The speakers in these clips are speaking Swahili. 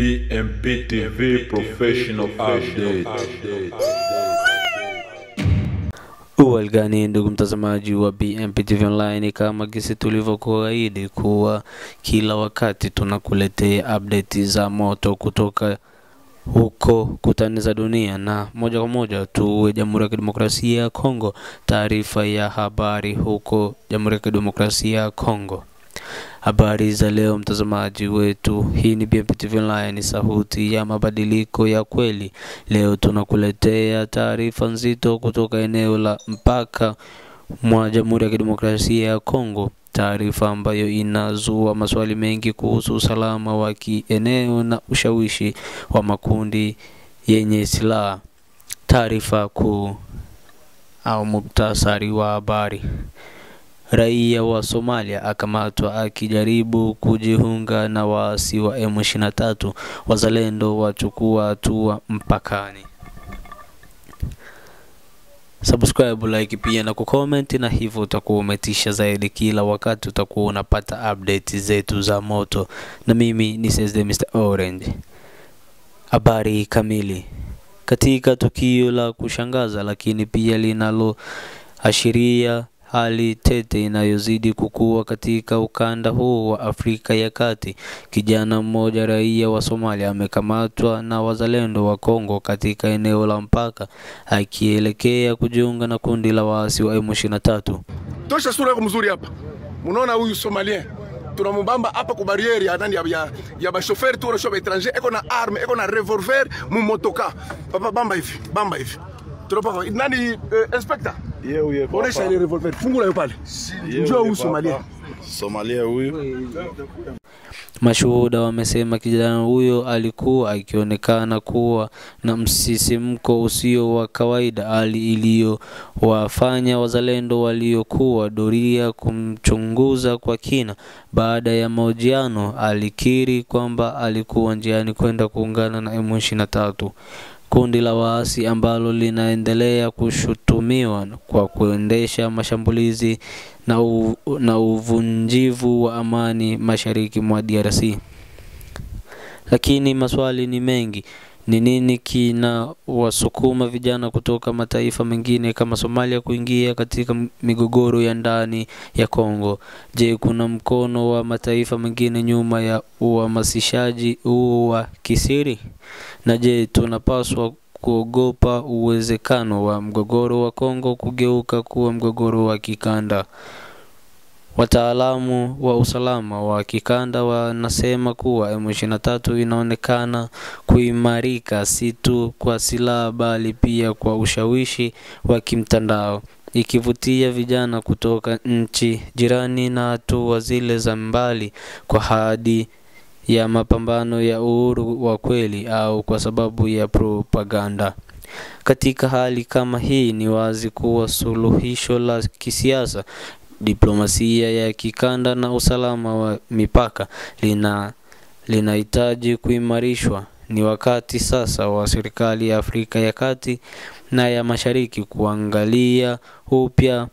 BMP TV Professional Update. Uwalgani ndugu mtazamaji wa BMP TV Online, kama gisi tulivyokuahidi kuwa kila wakati tunakuletea update za moto kutoka huko kutani za dunia, na moja kwa moja tuwe Jamhuri ya Kidemokrasia ya Kongo. Taarifa ya habari huko Jamhuri ya Kidemokrasia ya Kongo. Habari za leo mtazamaji wetu, hii ni BMP TV Online, sauti ya mabadiliko ya kweli. Leo tunakuletea taarifa nzito kutoka eneo la mpaka mwa Jamhuri ya Kidemokrasia ya Kongo, taarifa ambayo inazua maswali mengi kuhusu usalama wa kieneo na ushawishi wa makundi yenye silaha. Taarifa kuu au muktasari wa habari: raia wa Somalia akamatwa akijaribu kujiunga na waasi wa M23. Wazalendo wachukua hatua mpakani. Subscribe, like pia na kucomment, na hivyo utakuwa umetisha zaidi. Kila wakati utakuwa unapata update zetu za moto, na mimi ni Mr. Orange. Habari kamili. Katika tukio la kushangaza lakini pia linaloashiria hali tete inayozidi kukua katika ukanda huu wa Afrika ya Kati, kijana mmoja raia wa Somalia amekamatwa na wazalendo wa Kongo katika eneo la mpaka akielekea kujiunga na kundi la waasi wa M23. Tosha sura yako mzuri hapa. Unaona huyu Somalien tunamubamba hapa kwa barriere ya ndani ya ba chauffeur tu unashoba étranger, eko na arme, eko na revolver mu motoka. Papa bamba hivi. Tunapo nani inspector? Yeye onesha ile revolver. Fungula hiyo pale. Njoo huyu Somalia huyu. Mashuhuda wamesema kijana huyo alikuwa akionekana kuwa na msisimko usio wa kawaida, hali iliyowafanya wazalendo waliokuwa doria kumchunguza kwa kina. Baada ya mahojiano, alikiri kwamba alikuwa njiani kwenda kuungana na M23, kundi la waasi ambalo linaendelea kushutumiwa kwa kuendesha mashambulizi na uvunjivu wa amani mashariki mwa DRC. Lakini maswali ni mengi. Ni nini kina wasukuma vijana kutoka mataifa mengine kama Somalia kuingia katika migogoro ya ndani ya Kongo? Je, kuna mkono wa mataifa mengine nyuma ya uhamasishaji huu wa kisiri? Na je, tunapaswa kuogopa uwezekano wa mgogoro wa Kongo kugeuka kuwa mgogoro wa kikanda? Wataalamu wa usalama wa kikanda wanasema kuwa M23 inaonekana kuimarika si tu kwa silaha bali pia kwa ushawishi wa kimtandao, ikivutia vijana kutoka nchi jirani na hatua zile za mbali kwa hadi ya mapambano ya uhuru wa kweli au kwa sababu ya propaganda. Katika hali kama hii, ni wazi kuwa suluhisho la kisiasa, diplomasia ya kikanda na usalama wa mipaka linahitaji kuimarishwa. Ni wakati sasa wa serikali ya Afrika ya Kati na ya Mashariki kuangalia upya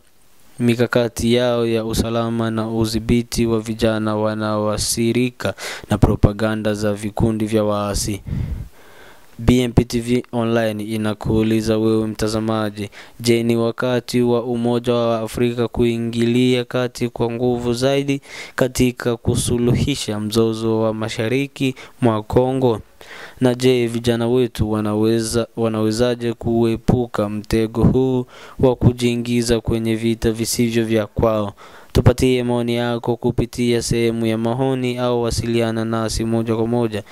mikakati yao ya usalama na udhibiti wa vijana wanaoathirika na propaganda za vikundi vya waasi. BMP TV Online inakuuliza wewe mtazamaji, je, ni wakati wa Umoja wa Afrika kuingilia kati kwa nguvu zaidi katika kusuluhisha mzozo wa mashariki mwa Kongo? Na je, vijana wetu wanawezaje kuepuka mtego huu wa kujiingiza kwenye vita visivyo vya kwao? Tupatie maoni yako kupitia sehemu ya maoni au wasiliana nasi moja kwa moja.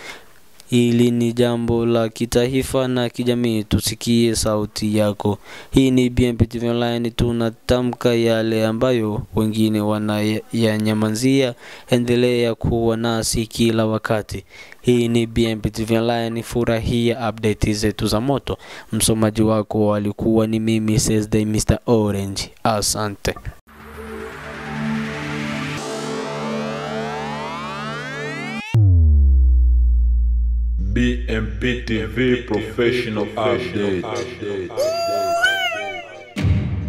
Hili ni jambo la kitaifa na kijamii, tusikie sauti yako. Hii ni BMP TV Online, tunatamka yale ambayo wengine wanayanyamazia. Endelea kuwa nasi kila wakati. Hii ni BMP TV Online, furahia update zetu za moto. Msomaji wako alikuwa ni mimi Mr. Orange. Asante. BMP TV Professional Update.